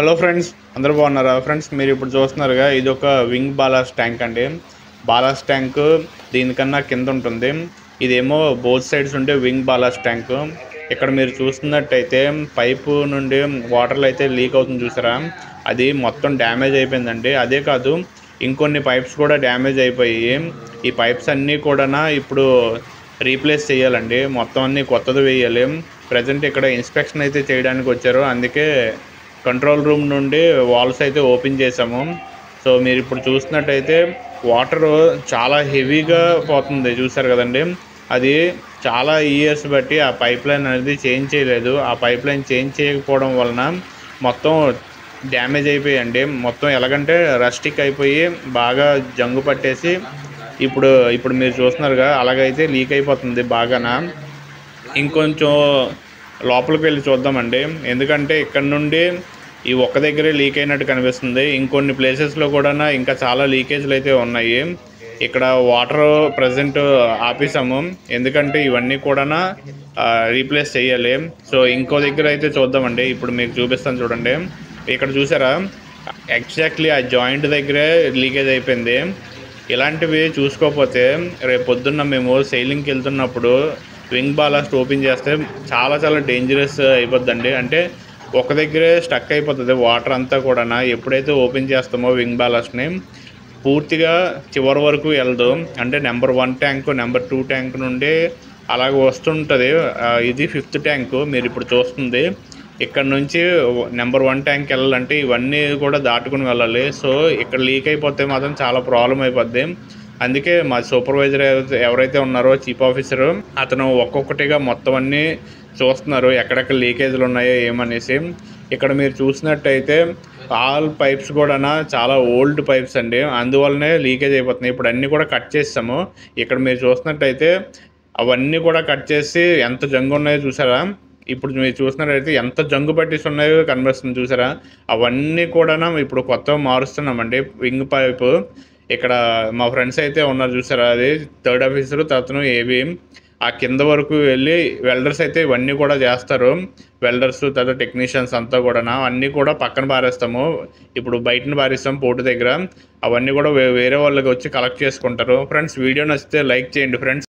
Hello friends, అందరూ బాగున్నారా? Friends, మీరు ఇప్పుడు చూస్తున్నారుగా, ఇది ఒక వింగ్ బాలాస్ ట్యాంక్ అండి. బాలాస్ ట్యాంక్ దీనికన్నా కింద ఉంటుంది. ఇదేమో బోత్ సైడ్స్ ఉండే వింగ్ బాలాస్ ట్యాంక్. ఇక్కడ మీరు చూస్తున్నట్టయితే పైపు నుండి వాటర్లు అయితే లీక్ అవుతుంది చూసారా, అది మొత్తం డ్యామేజ్ అయిపోయిందండి. అదే కాదు, ఇంకొన్ని పైప్స్ కూడా డ్యామేజ్ అయిపోయి ఈ పైప్స్ అన్నీ కూడా ఇప్పుడు రీప్లేస్ చేయాలండి. మొత్తం అన్నీ కొత్తది వేయాలి. ప్రజెంట్ ఇక్కడ ఇన్స్పెక్షన్ అయితే చేయడానికి వచ్చారు, అందుకే కంట్రోల్ రూమ్ నుండి వాల్స్ అయితే ఓపెన్ చేసాము. సో మీరు ఇప్పుడు చూసినట్టయితే వాటర్ చాలా హెవీగా పోతుంది చూసారు కదండి. అది చాలా ఇయర్స్ బట్టి ఆ పైప్ లైన్ అనేది చేంజ్ చేయలేదు. ఆ పైప్ లైన్ చేంజ్ చేయకపోవడం వలన మొత్తం డ్యామేజ్ అయిపోయాయండి. మొత్తం ఎలాగంటే రస్టిక్ అయిపోయి బాగా జంగు పట్టేసి ఇప్పుడు మీరు చూస్తున్నారుగా, అలాగైతే లీక్ అయిపోతుంది బాగానా. ఇంకొంచెం లోపలికి వెళ్ళి చూద్దామండి, ఎందుకంటే ఇక్కడ నుండి ఈ ఒక్క దగ్గరే లీక్ అయినట్టు కనిపిస్తుంది. ఇంకొన్ని ప్లేసెస్లో కూడా ఇంకా చాలా లీకేజ్లు అయితే ఉన్నాయి. ఇక్కడ వాటర్ ప్రజెంట్ ఆపేసాము, ఎందుకంటే ఇవన్నీ కూడా రీప్లేస్ చేయాలి. సో ఇంకో దగ్గర అయితే చూద్దామండి, ఇప్పుడు మీకు చూపిస్తాను చూడండి. ఇక్కడ చూసారా, ఎగ్జాక్ట్లీ ఆ జాయింట్ దగ్గరే లీకేజ్ అయిపోయింది. ఇలాంటివి చూసుకోకపోతే రేపు పొద్దున్న మేము సెయిలింగ్కి వెళ్తున్నప్పుడు వింగ్ బాలాస్ట్ ఓపెన్ చేస్తే చాలా చాలా డేంజరస్ అయిపోద్దండి. అంటే ఒక దగ్గరే స్టక్ అయిపోతుంది వాటర్ అంతా కూడా. ఎప్పుడైతే ఓపెన్ చేస్తామో వింగ్ బాలాస్ట్ని పూర్తిగా చివరి వరకు వెళ్దు. అంటే నెంబర్ 1 ట్యాంకు, నెంబర్ 2 ట్యాంక్ నుండి అలాగ వస్తుంటుంది. ఇది 5th ట్యాంకు మీరు ఇప్పుడు చూస్తుంది. ఇక్కడ నుంచి నెంబర్ 1 ట్యాంక్ వెళ్ళాలంటే ఇవన్నీ కూడా దాటుకుని వెళ్ళాలి. సో ఇక్కడ లీక్ అయిపోతే మాత్రం చాలా ప్రాబ్లం అయిపోద్ది. అందుకే మా సూపర్వైజర్ ఎవరైతే ఉన్నారో, చీఫ్ ఆఫీసరు, అతను ఒక్కొక్కటిగా మొత్తం అన్నీ చూస్తున్నారు ఎక్కడెక్కడ లీకేజ్లు ఉన్నాయో ఏమనేసి. ఇక్కడ మీరు చూసినట్టయితే ఆల్ పైప్స్ కూడా చాలా ఓల్డ్ పైప్స్ అండి, అందువల్లనే లీకేజ్ అయిపోతున్నాయి. ఇప్పుడు అన్నీ కూడా కట్ చేసాము. ఇక్కడ మీరు చూసినట్టయితే అవన్నీ కూడా కట్ చేసి ఎంత జంగు ఉన్నాయో చూసారా. ఇప్పుడు మీరు చూసినట్టయితే ఎంత జంగు పట్టేసి ఉన్నాయో కనిపిస్తుంది చూసారా. అవన్నీ కూడా ఇప్పుడు కొత్తగా మారుస్తున్నామండి వింగ్ పైపు. ఇక్కడ మా ఫ్రెండ్స్ అయితే ఉన్నారు చూసారా, అది 3rd ఆఫీసరు, తను ఏవి ఆ కింద వరకు వెళ్ళి వెల్డర్స్ అయితే ఇవన్నీ కూడా చేస్తారు. వెల్డర్స్ తర్వాత టెక్నీషియన్స్ అంతా కూడా అన్నీ కూడా పక్కన పారేస్తాము. ఇప్పుడు బయటను పారేస్తాం పోర్టు దగ్గర. అవన్నీ కూడా వేరే వాళ్ళకి వచ్చి కలెక్ట్ చేసుకుంటారు. ఫ్రెండ్స్, వీడియో నచ్చితే లైక్ చేయండి ఫ్రెండ్స్.